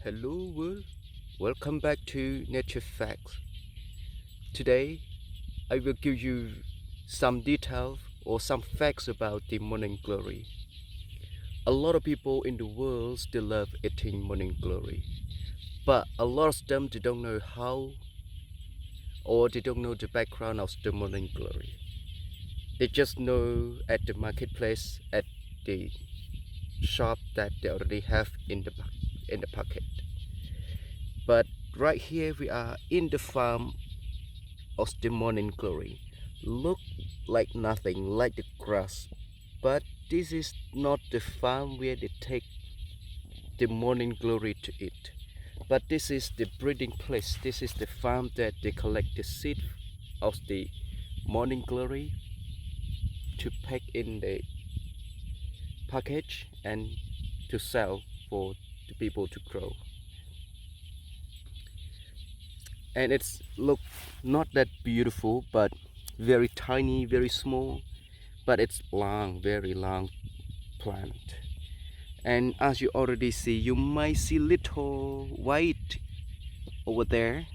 Hello world, welcome back to Nature Facts. Today I will give you some details or some facts about the morning glory. A lot of people in the world still love eating morning glory, but a lot of them they don't know how or they don't know the background of the morning glory. They just know at the marketplace, at the shop that they already have in the pocket. But right here we are in the farm of the morning glory. Look like nothing, like the grass. But this is not the farm where they take the morning glory to eat. But this is the breeding place. This is the farm that they collect the seed of the morning glory to pack in the package and to sell for the people to grow. And it's look not that beautiful, but very tiny, very small, but it's long, very long plant. And as you already see, you might see little white over there.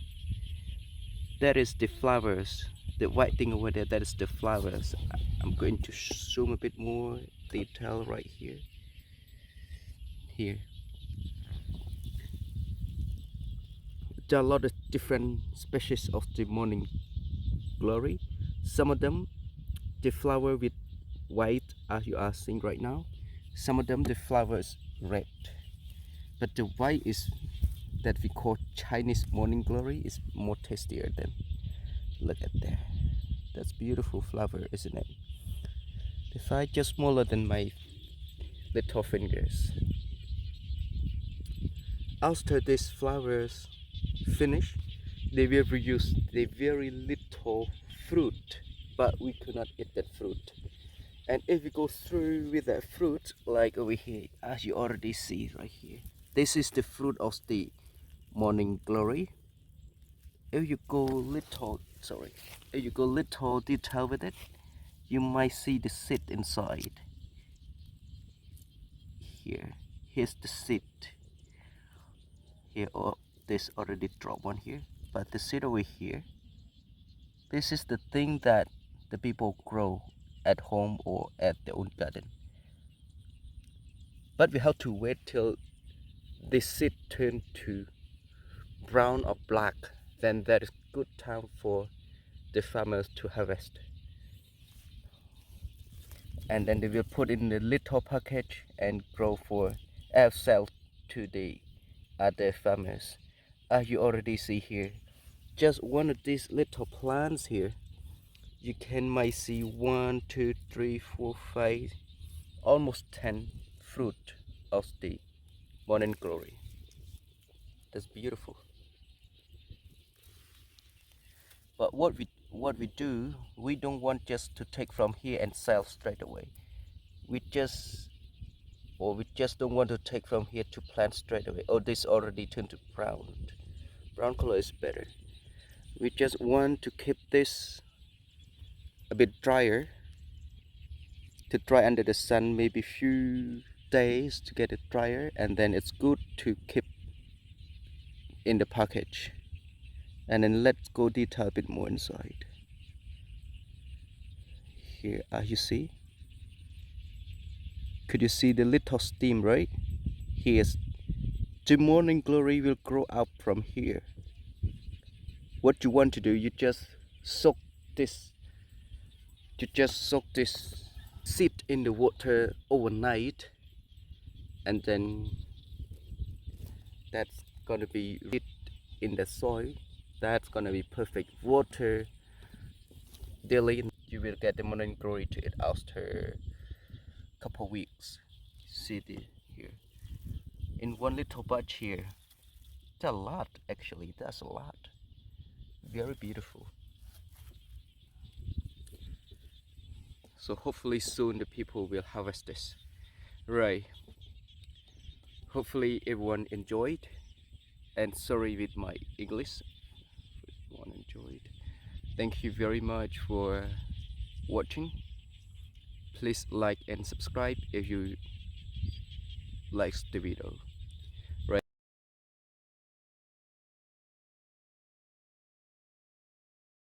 That is the flowers. The white thing over there, that is the flowers. I'm going to zoom a bit more detail right here. There are a lot of different species of the morning glory. Some of them the flower with white as you are seeing right now. Some of them the flower is red, but the white is that we call Chinese morning glory is more tastier than. Look at there, that's beautiful flower, isn't it? The size just smaller than my little fingers. After these flowers finish, they will produce the very little fruit, but we cannot eat that fruit. And if we go through with that fruit, like over here, as you already see right here, this is the fruit of the morning glory. If you go little detail with it, you might see the seed inside. Here's the seed. Here, oh, this already dropped one here, but the seed over here. This is the thing that the people grow at home or at their own garden. But we have to wait till the seed turn to brown or black, then that is good time for the farmers to harvest. And then they will put in the little package and grow for sell to the other farmers. As you already see here, just one of these little plants here, you might see 1, 2, 3, 4, 5, almost 10 fruit of the morning glory. That's beautiful. But what we do, we don't want just to take from here and sell straight away. We just don't want to take from here to plant straight away. Oh, this already turned to brown. Brown color is better. We just want to keep this a bit drier, to dry under the sun, maybe few days to get it drier, and then it's good to keep in the package. And then let's go detail a bit more inside. Here, as you see, could you see the little stem right? Here's the morning glory will grow up from here. What you want to do, you just soak this seed in the water overnight, and then that's gonna be it in the soil. That's gonna be perfect water daily. You will get the morning glory to it after a couple of weeks. See here in one little batch here. That's a lot, actually. That's a lot. Very beautiful. So hopefully soon the people will harvest this. Right. Hopefully everyone enjoyed. And sorry with my English. Everyone enjoyed. Thank you very much for watching. Please like and subscribe if you liked the video.